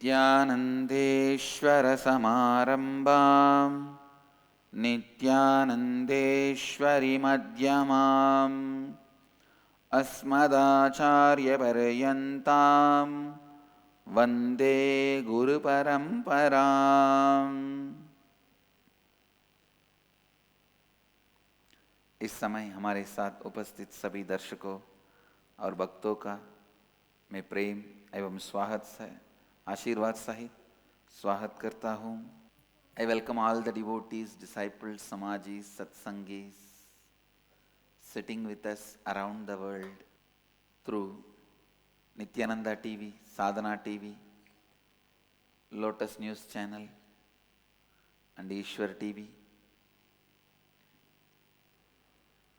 नित्यानन्देश्वरसमारम्भां नित्यानन्देश्वरिमध्यमाम् अस्मदाचार्यपर्यन्तां वन्दे गुरुपरम्पराम्। इस समय हमारे साथ उपस्थित सभी दर्शकों और भक्तों का मैं प्रेम एवं स्वागत से आशीर्वाद सहित स्वागत करता हूँ। I welcome all the devotees, disciples, samajis, satsangis sitting with us around the world through Nityananda TV, Sadhana TV, Lotus News Channel and Ishwar TV.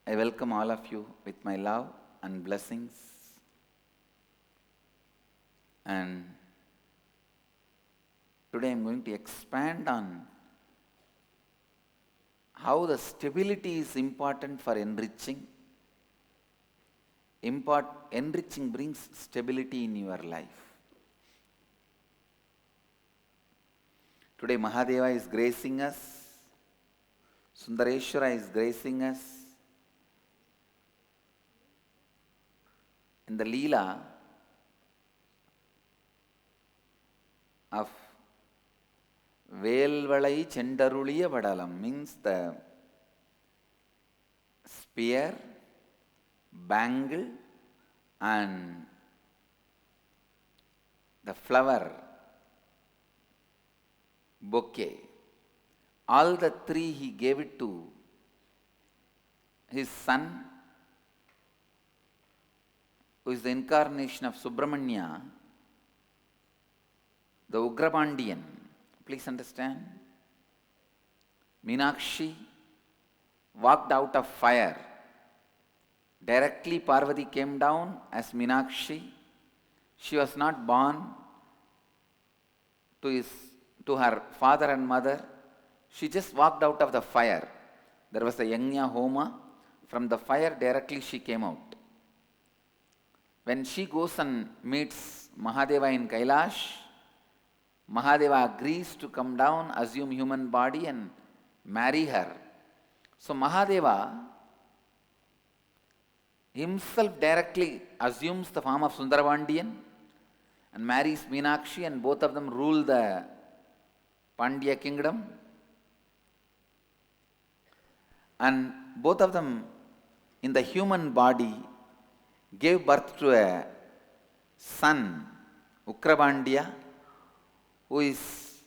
I welcome all of you with my love and blessings, and today I am going to expand on how the stability is important for enriching. Enriching brings stability in your life. Today Mahadeva is gracing us, Sundareshwara is gracing us in the Leela of Velvalai Chendaruliya Vadalam, means the spear, bangle and the flower bouquet. All the three he gave it to his son, who is the incarnation of Subramanya, the Ugrapandiyan. Please understand. Meenakshi walked out of fire. Directly Parvati came down as Meenakshi. She was not born to her father and mother. She just walked out of the fire. There was a Yajna Homa. From the fire directly she came out. When she goes and meets Mahadeva in Kailash, Mahadeva agrees to come down, assume human body and marry her. So Mahadeva himself directly assumes the form of Sundarapandiyan and marries Meenakshi, and both of them rule the Pandya kingdom. And both of them in the human body gave birth to a son, Ugrapandiya, who is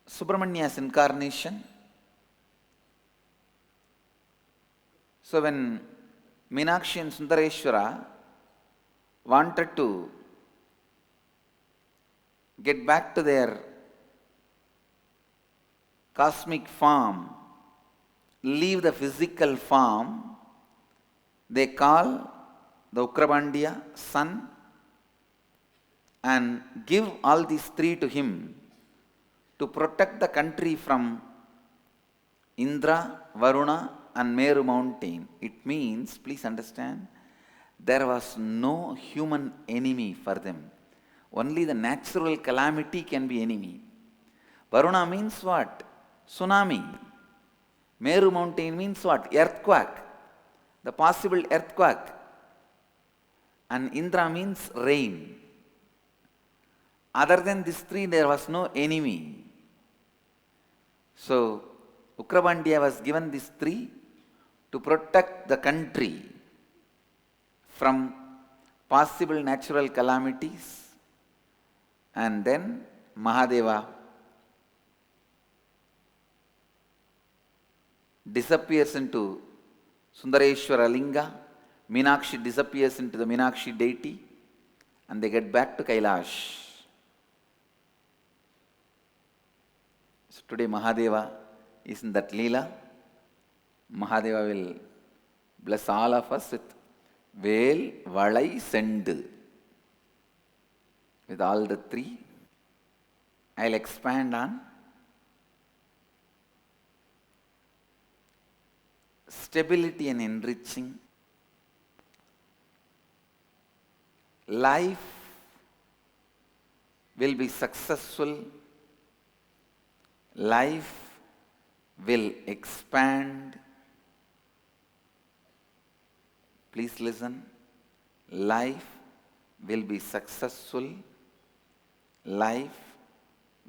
Subramanya's incarnation. So when Meenakshi and Sundareshwara wanted to get back to their cosmic form, leave the physical form, they call the Ugrapandiya son and give all these three to him to protect the country from Indra, Varuna and Meru mountain. It means, please understand, there was no human enemy for them. Only the natural calamity can be enemy. Varuna means what? Tsunami. Meru mountain means what? Earthquake. The possible earthquake. And Indra means rain. Other than these three, there was no enemy. So, Ugrapandiya was given these three to protect the country from possible natural calamities. And then Mahadeva disappears into Sundareshwara Linga, Meenakshi disappears into the Meenakshi deity, and they get back to Kailash. So today Mahadeva is in that Leela. Mahadeva will bless all of us with Vel Valai Sendu. With all the three, I'll expand on stability and enriching. Life will be successful, life will expand. Please listen. Life will be successful, life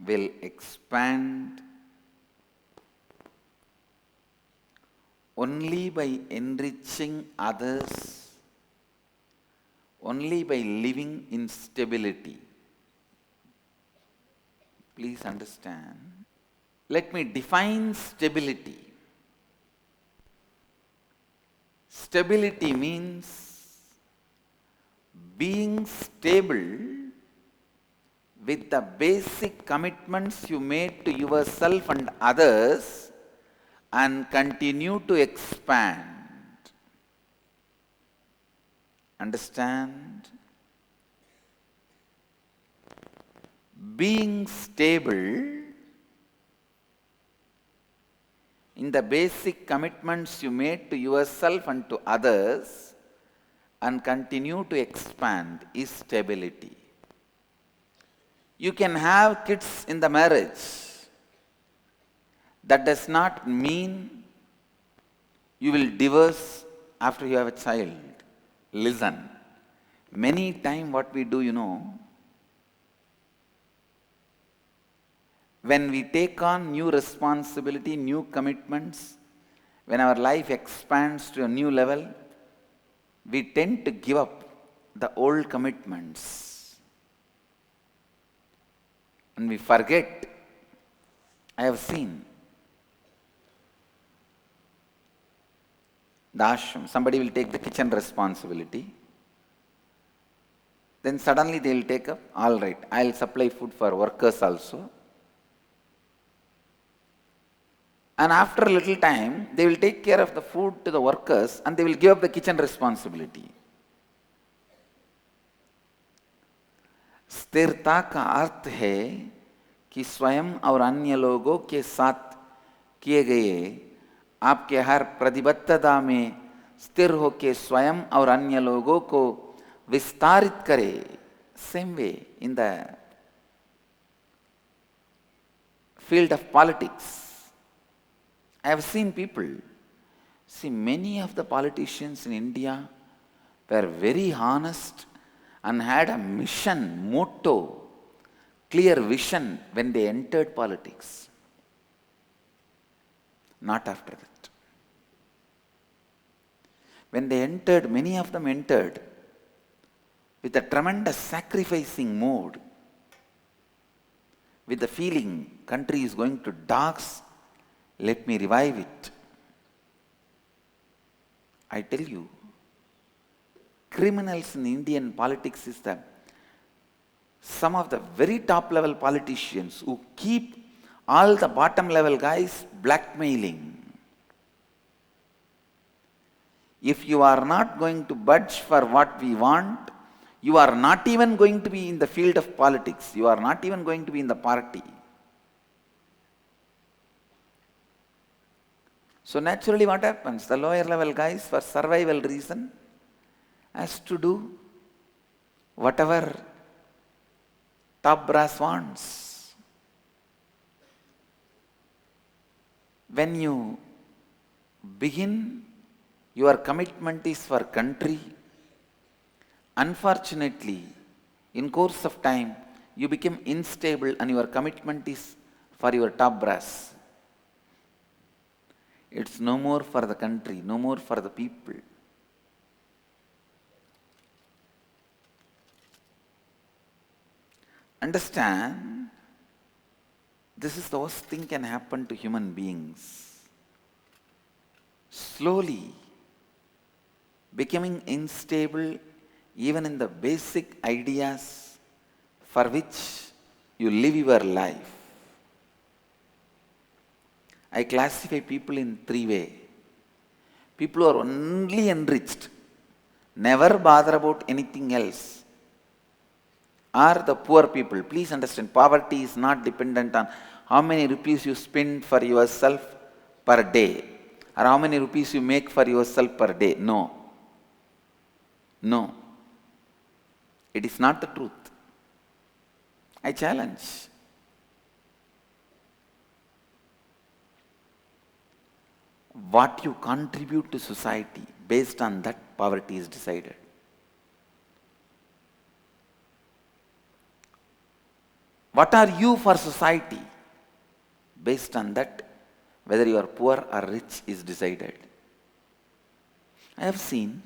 will expand only by enriching others, only by living in stability. Please understand. Let me define stability. Stability means being stable with the basic commitments you made to yourself and others and continue to expand. Understand? Being stable in the basic commitments you made to yourself and to others and continue to expand is stability. You can have kids in the marriage. That does not mean you will divorce after you have a child. Listen, many times what we do, when we take on new responsibility, new commitments, when our life expands to a new level, we tend to give up the old commitments. And we forget. I have seen the ashram, somebody will take the kitchen responsibility. Then suddenly they will take up, all right, I will supply food for workers also. And after a little time, they will take care of the food to the workers and they will give up the kitchen responsibility. स्थिरता का अर्थ है कि स्वयं और अन्य लोगों के साथ किए गए आपके हर प्रतिबद्धता में स्थिर होकर स्वयं और अन्य लोगों को विस्तारित करे. Same way in the field of politics. I have seen people, many of the politicians in India were very honest and had a mission, motto, clear vision when they entered politics. Not after that. When they entered, many of them entered with a tremendous sacrificing mode, with the feeling country is going to dogs. Let me revive it. I tell you, criminals in Indian politics is that some of the very top level politicians who keep all the bottom level guys blackmailing. If you are not going to budge for what we want, you are not even going to be in the field of politics. You are not even going to be in the party. So naturally what happens? The lower level guys, for survival reason, has to do whatever top brass wants. When you begin, your commitment is for country. Unfortunately, in course of time, you become unstable and your commitment is for your top brass. It's no more for the country, no more for the people. Understand, this is the worst thing can happen to human beings. Slowly, becoming unstable even in the basic ideas for which you live your life. I classify people in three ways. People who are only enriched, never bother about anything else, are the poor people. Please understand, poverty is not dependent on how many rupees you spend for yourself per day or how many rupees you make for yourself per day. No. No. It is not the truth. I challenge. What you contribute to society, based on that poverty is decided. What are you for society? Based on that, whether you are poor or rich is decided. I have seen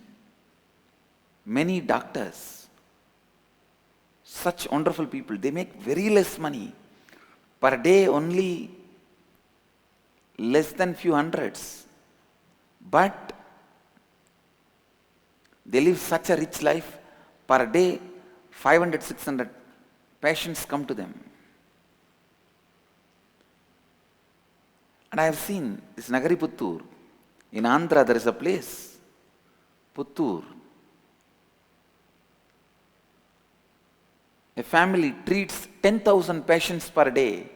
many doctors, such wonderful people, they make very less money. Per day only less than few hundreds. But they live such a rich life. Per day, 500, 600 patients come to them. And I have seen this Nagari Puttur. In Andhra there is a place, Puttur. A family treats 10,000 patients per day.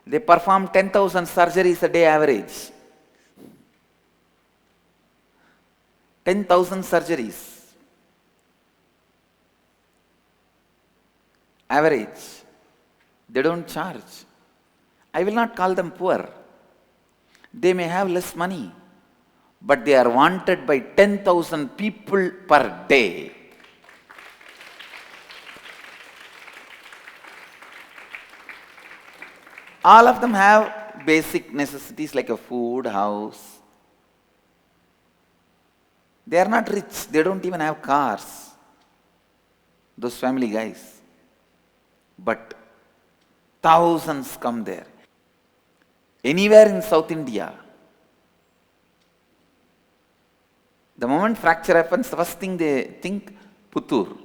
They perform 10,000 surgeries a day average. 10,000 surgeries. Average. They don't charge. I will not call them poor. They may have less money, but they are wanted by 10,000 people per day. All of them have basic necessities like a food, house. They are not rich. They don't even have cars. Those family guys. But thousands come there. Anywhere in South India, the moment fracture happens, the first thing they think, Puttur.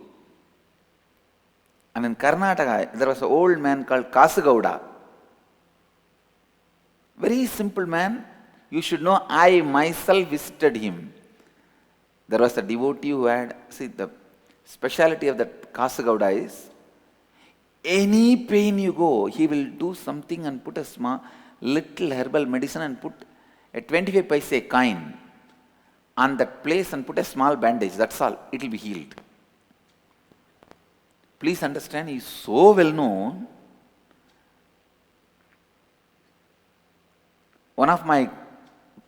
And in Karnataka, there was an old man called Kasagowda. Very simple man. You should know, I myself visited him. There was a devotee who had, see, the speciality of that Kasagowda is, any pain you go, he will do something and put a small, little herbal medicine and put a 25 paise coin on that place and put a small bandage. That's all. It will be healed. Please understand, he is so well known. One of my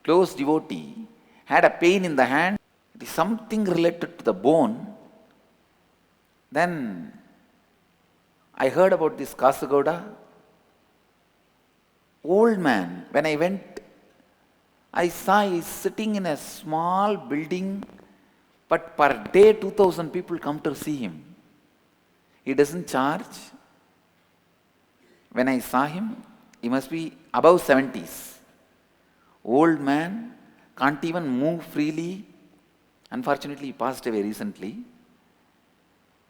close devotee had a pain in the hand. It is something related to the bone. Then I heard about this Kasagowda. Old man. When I went, I saw he is sitting in a small building, but per day 2,000 people come to see him. He doesn't charge. When I saw him, he must be above 70s. Old man, can't even move freely. Unfortunately, he passed away recently.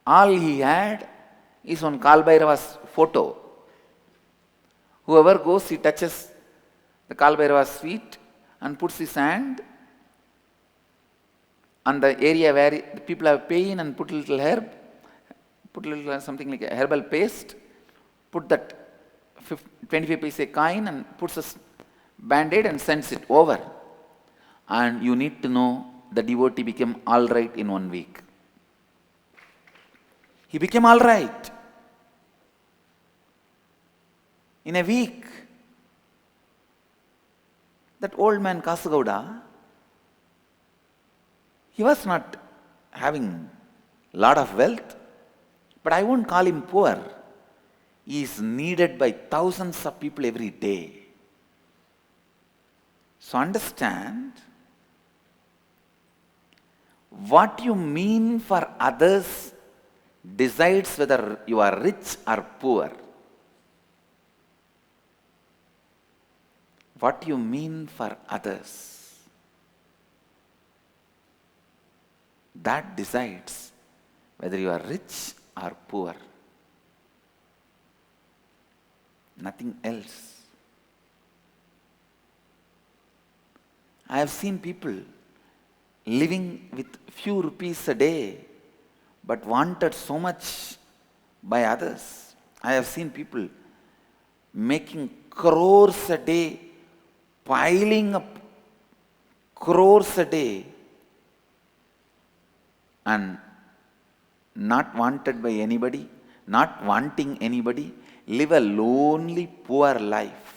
All he had is one Kal Bhairava's photo. Whoever goes, he touches the Kal Bhairava's feet and puts his hand on the area where the people have pain and put a little herb, put a little something like a herbal paste, put that 25 paise coin and puts a band-aid and sends it over. And you need to know, the devotee became all right in 1 week. He became all right. In a week, that old man Kasagowda, he was not having a lot of wealth, but I won't call him poor. He is needed by thousands of people every day. So understand, what you mean for others decides whether you are rich or poor. What you mean for others, that decides whether you are rich or poor. Nothing else. I have seen people living with few rupees a day, but wanted so much by others. I have seen people making crores a day, piling up crores a day, and not wanted by anybody, not wanting anybody, live a lonely, poor life.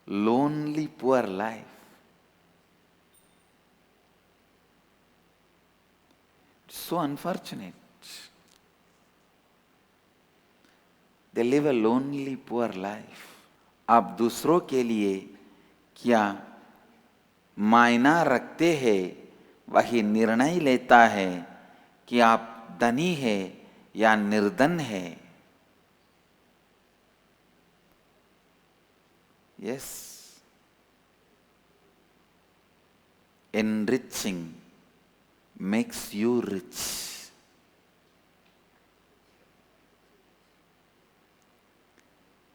Lonely, poor life. So unfortunate. They live a lonely, poor life. आप दूसरों के लिए क्या मायना रखते हैं, वही निर्णय लेता है कि आप धनी है या निर्धन है. Yes. Enriching makes you rich.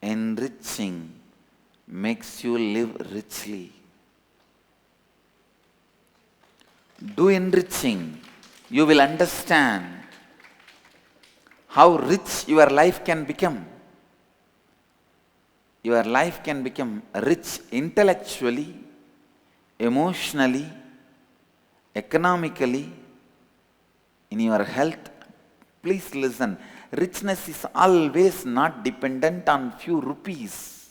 Enriching makes you live richly. Do enriching, you will understand how rich your life can become. Your life can become rich intellectually, emotionally, economically, in your health. Please listen. Richness is always not dependent on few rupees.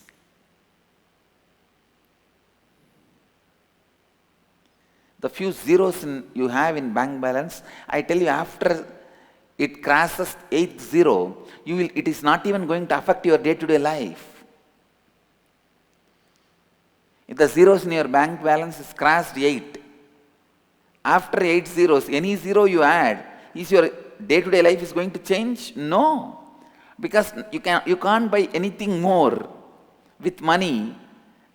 The few zeros you have in bank balance, I tell you, after it crosses 80, it is not even going to affect your day-to-day life. If the zeros in your bank balance is crossed 8, after 8 zeros, any zero you add, is your day-to-day life is going to change? No. Because you can't buy anything more with money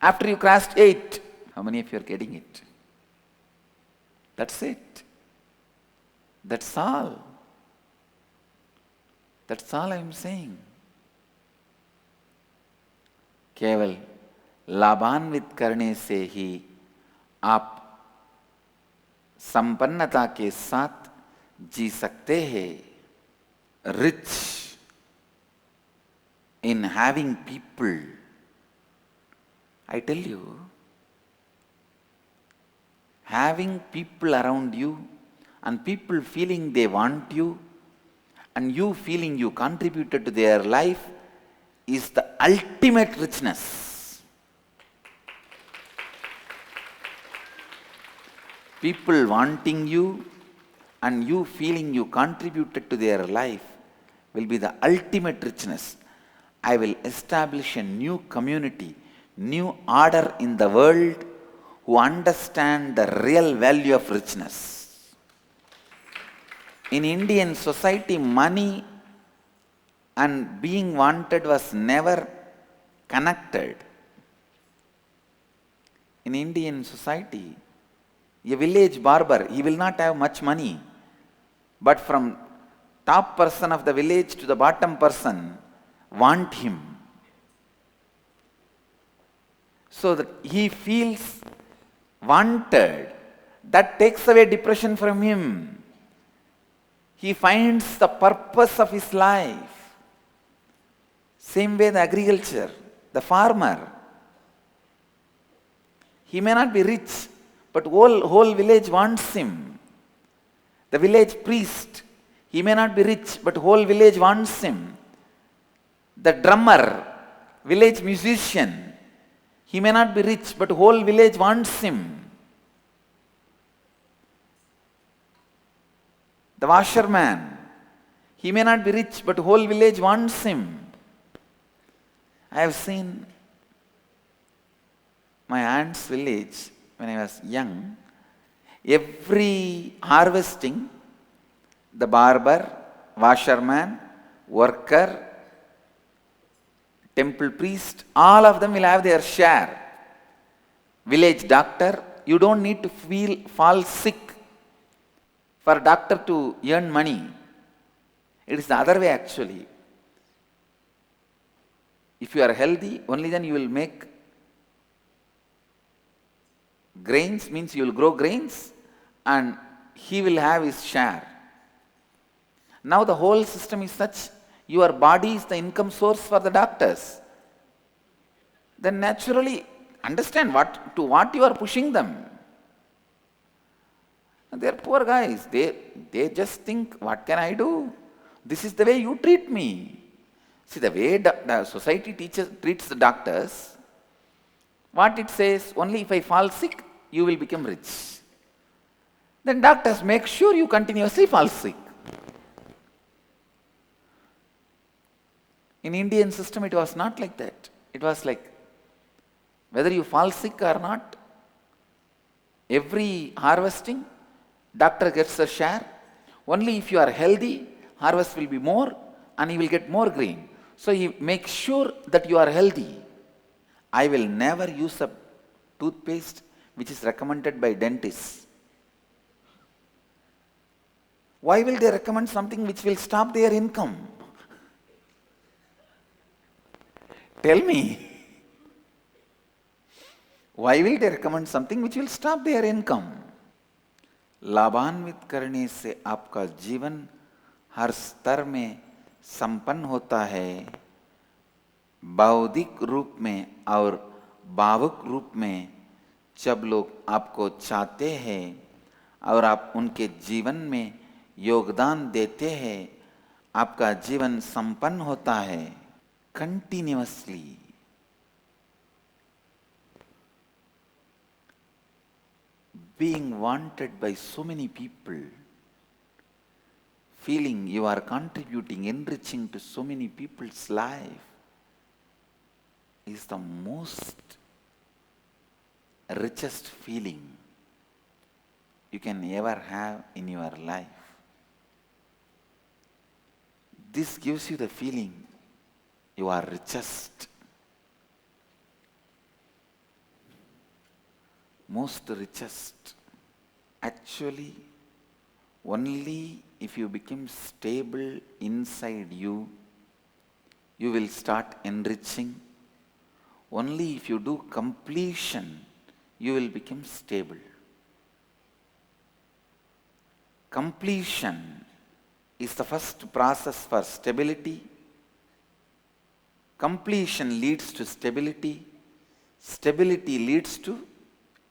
after you crossed 8. How many of you are getting it? That's it. That's all. That's all I am saying. केवल लाभान्वित करने से ही आप संपन्नता के साथ जी सकते हैं. Rich in having people. I tell you, having people around you and people feeling they want you and you feeling you contributed to their life is the ultimate richness. People wanting you and you feeling you contributed to their life will be the ultimate richness. I will establish a new community, new order in the world who understand the real value of richness. In Indian society, money and being wanted was never connected. In Indian society, a village barber, he will not have much money, but from top person of the village to the bottom person want him. So that he feels wanted. That takes away depression from him. He finds the purpose of his life. Same way the agriculture, the farmer. He may not be rich, but whole village wants him. The village priest, he may not be rich, but whole village wants him. The drummer, village musician, he may not be rich, but whole village wants him. The washerman, he may not be rich, but whole village wants him. I have seen my aunt's village when I was young. Every harvesting, the barber, washerman, worker, temple priest, all of them will have their share. Village doctor, you don't need to fall sick for a doctor to earn money. It is the other way actually. If you are healthy, only then you will make grains, means you will grow grains and he will have his share. Now the whole system is such, your body is the income source for the doctors. Then naturally, understand to what you are pushing them. They're poor guys. They just think, what can I do? This is the way you treat me. See, the way the society treats the doctors, what it says, only if I fall sick, you will become rich. Then doctors make sure you continuously fall sick. In Indian system, it was not like that. It was like, whether you fall sick or not, every harvesting, doctor gets a share. Only if you are healthy, harvest will be more and you will get more grain. So he makes sure that you are healthy. I will never use a toothpaste which is recommended by dentists. Why will they recommend something which will stop their income? Tell me. Why will they recommend something which will stop their income? लाभान्वित करने से आपका जीवन हर स्तर में संपन्न होता है, बौद्धिक रूप में और भावुक रूप में। जब लोग आपको चाहते हैं और आप उनके जीवन में योगदान देते हैं, आपका जीवन संपन्न होता है। Continuously being wanted by so many people, feeling you are contributing, enriching to so many people's life is the most richest feeling you can ever have in your life. This gives you the feeling you are richest, most richest. Actually, only if you become stable inside you, you will start enriching. Only if you do completion, you will become stable. Completion is the first process for stability. Completion leads to stability. Stability leads to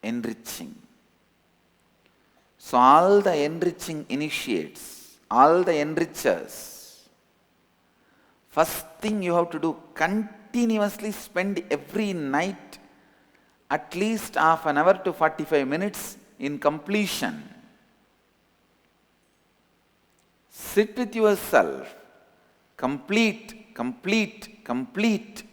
enriching. So all the enriching initiates, all the enrichers, first thing you have to do, continuously spend every night at least half an hour to 45 minutes in completion. Sit with yourself, complete, complete, complete.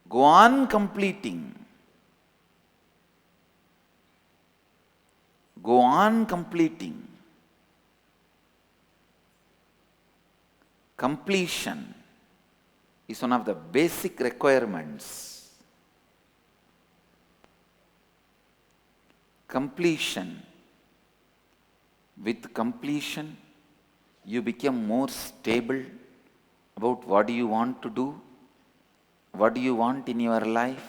Go on completing. Go on completing. Completion is one of the basic requirements. Completion. With completion, you become more stable about what do you want to do, what do you want in your life,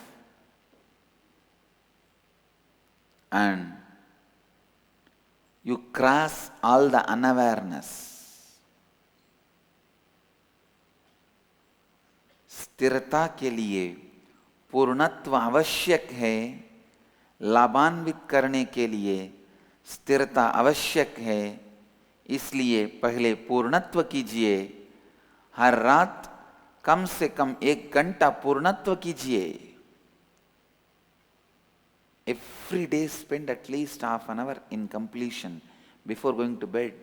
and you cross all the unawareness. स्थिरता के लिए पूर्णत्व आवश्यक है, लाभान्वित करने के लिए स्थिरता आवश्यक है। इसलिए पहले पूर्णत्व कीजिए, हर रात कम से कम 1 घंटा पूर्णत्व कीजिए। Every day spend at least half an hour in completion before going to bed.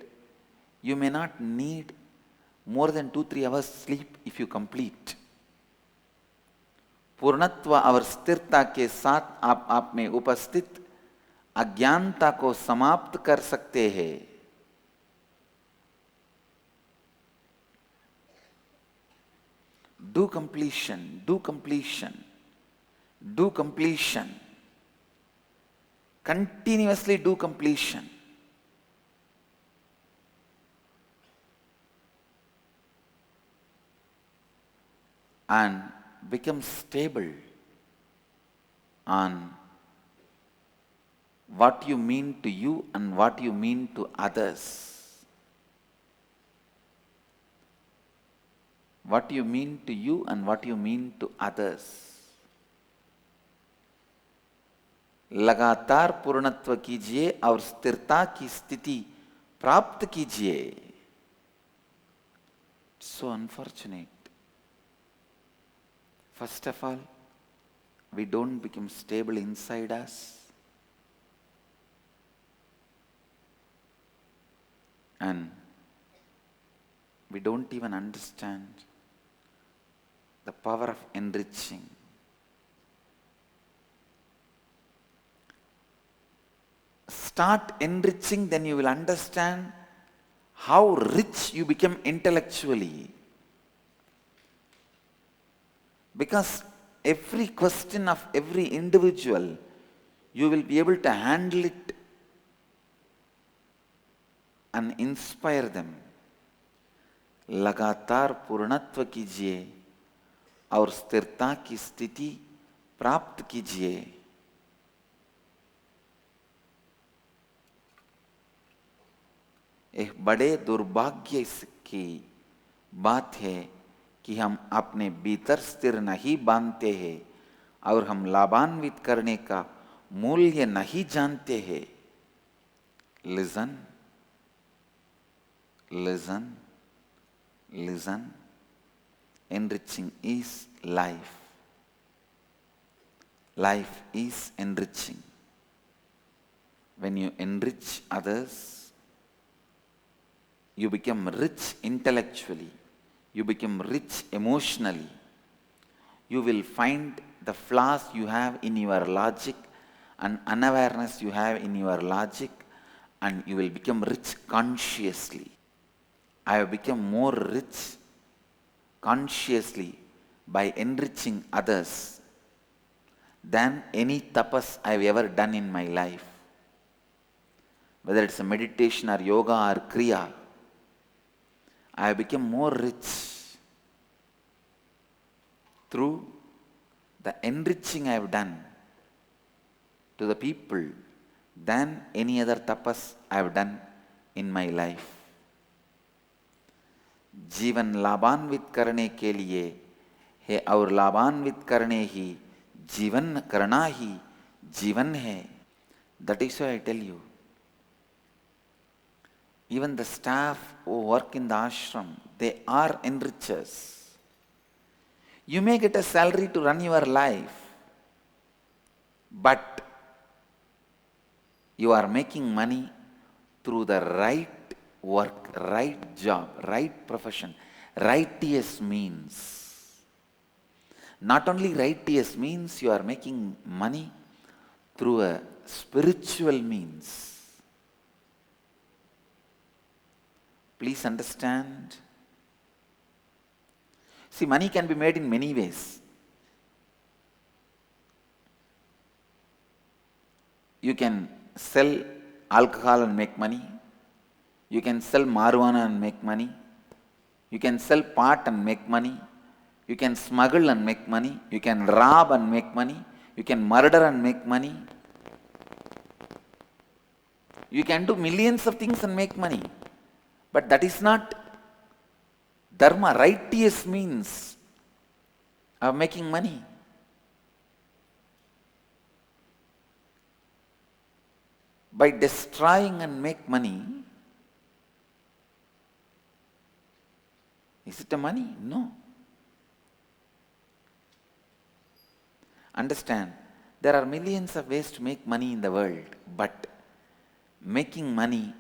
You may not need more than 2-3 hours sleep if you complete. पूर्णत्व और स्थिरता के साथ आप में उपस्थित अज्ञानता को समाप्त कर सकते हैं। Do completion, do completion, do completion. Continuously do completion. And become stable on what you mean to you and what you mean to others. What you mean to you and what you mean to others. लगातार पूर्णत्व कीजिए और स्थिरता की स्थिति प्राप्त कीजिए. So unfortunate. First of all, we don't become stable inside us. And we don't even understand the power of enriching. Start enriching, then you will understand how rich you become intellectually. Because every question of every individual, you will be able to handle it and inspire them. लगातार पूर्णत्व कीजिए और स्थिरता की स्थिति प्राप्त कीजिए. एक बड़े दुर्भाग्य की बात है कि हम अपने भीतर स्थिर नहीं बांधते हैं और हम लाभान्वित करने का मूल्य नहीं जानते हैं. Listen, listen, listen. Enriching is life. Life is enriching. When you enrich others, you become rich intellectually. You become rich emotionally. You will find the flaws you have in your logic and unawareness you have in your logic, and you will become rich consciously. I have become more rich consciously by enriching others than any tapas I have ever done in my life. Whether it's a meditation or yoga or kriya, I have become more rich through the enriching I have done to the people than any other tapas I have done in my life. जीवन लाभान्वित करने के लिए है और लाभान्वित करने ही जीवन करना ही जीवन है. That is why I tell you, even the staff who work in the ashram, they are enrichers. You may get a salary to run your life, but you are making money through the right work, right job, right profession, righteous means. Not only righteous means, you are making money through a spiritual means. Please understand. See, money can be made in many ways. You can sell alcohol and make money. You can sell marijuana and make money. You can sell pot and make money. You can smuggle and make money. You can rob and make money. You can murder and make money. You can do millions of things and make money. But that is not dharma, righteous means of making money. By destroying and make money, is it a money? No. Understand, there are millions of ways to make money in the world, but making money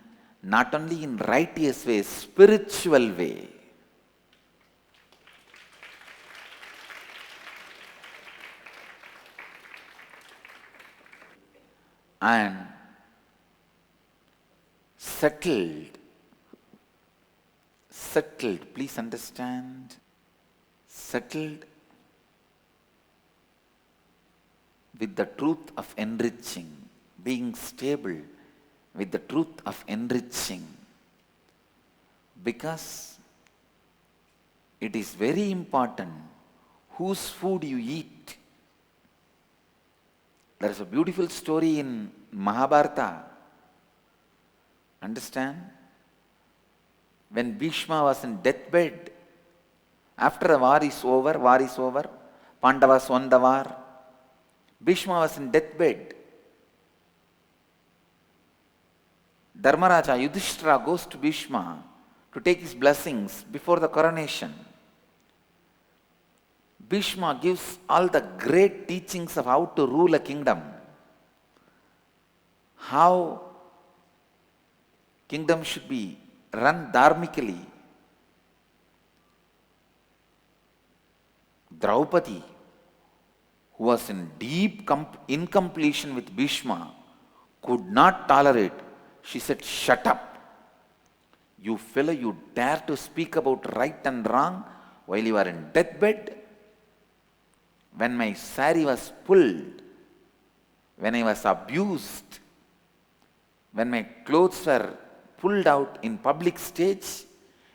not only in righteous way, spiritual way. And settled, please understand, settled with the truth of enriching, being stable with the truth of enriching, because it is very important whose food you eat. There is a beautiful story in Mahabharata. Understand? When Bhishma was in deathbed, after the war is over, Pandavas won the war. Bhishma was in deathbed. Dharmaraja Yudhishthira goes to Bhishma to take his blessings before the coronation. Bhishma gives all the great teachings of how to rule a kingdom, how kingdom should be run dharmically. Draupadi, who was in deep incompletion with Bhishma, could not tolerate. She said, "Shut up. You fellow, you dare to speak about right and wrong while you are in deathbed? When my sari was pulled, when I was abused, when my clothes were pulled out in public stage,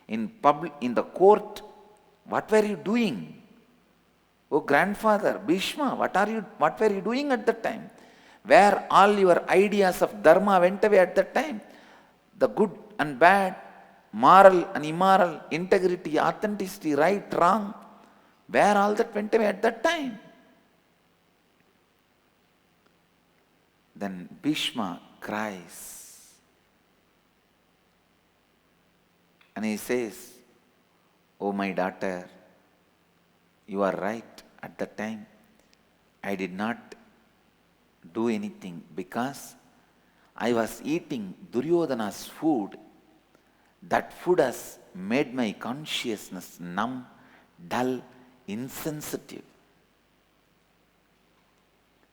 in the court, what were you doing? Oh grandfather, Bhishma, what were you doing at that time? Where all your ideas of dharma went away at that time? The good and bad, moral and immoral, integrity, authenticity, right, wrong, where all that went away at that time?" Then Bhishma cries and he says, "Oh my daughter, you are right. At that time, I did not do anything because I was eating Duryodhana's food. That food has made my consciousness numb, dull, insensitive.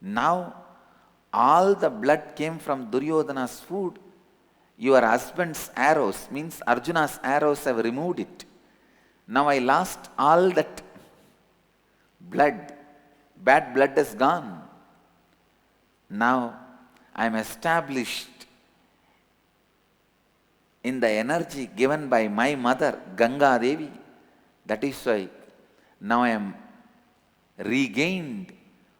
Now, all the blood came from Duryodhana's food. Your husband's arrows," means Arjuna's arrows, "have removed it. Now I lost all that blood. Bad blood has gone. Now I am established in the energy given by my mother, Ganga Devi. That is why now I am regained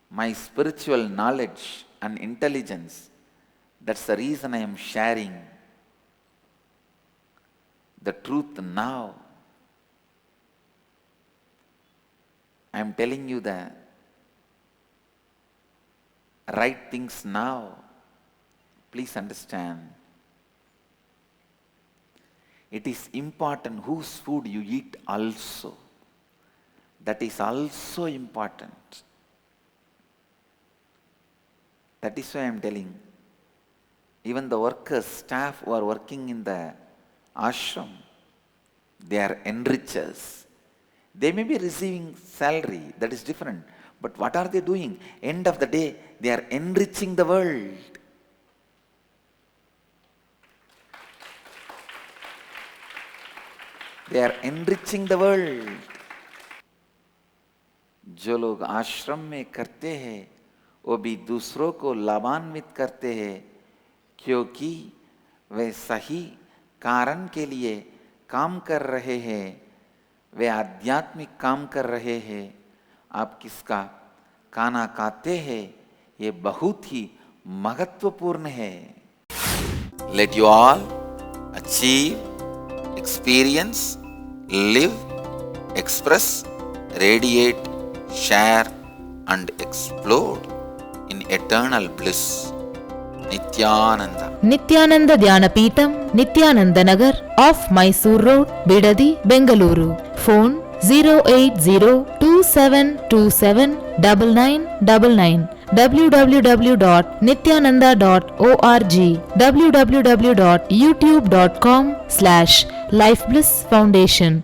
my spiritual knowledge and intelligence. That's the reason I am sharing the truth now. I am telling you the right things now. Please understand. It is important whose food you eat also. That is also important. That is why I am telling, even the workers, staff who are working in the ashram, they are enrichers. They may be receiving salary, that is different. But what are they doing? End of the day, they are enriching the world. They are enriching the world. जो लोग आश्रम में करते हैं वो भी दूसरों को लाभान्वित करते हैं, क्योंकि वे सही कारण के लिए काम कर रहे हैं, वे आध्यात्मिक काम कर रहे हैं। आप किसका खाना खाते हैं ये बहुत ही महत्वपूर्ण है। Let you all achieve, experience, live, express, radiate, share and explode in eternal bliss. Nityananda. Nityananda Dhyanapitham, Nityananda Nagar, off Mysore Road, Bidadi, Bengaluru. Phone 08027279999. www.nityananda.org. www.youtube.com/Life Bliss Foundation.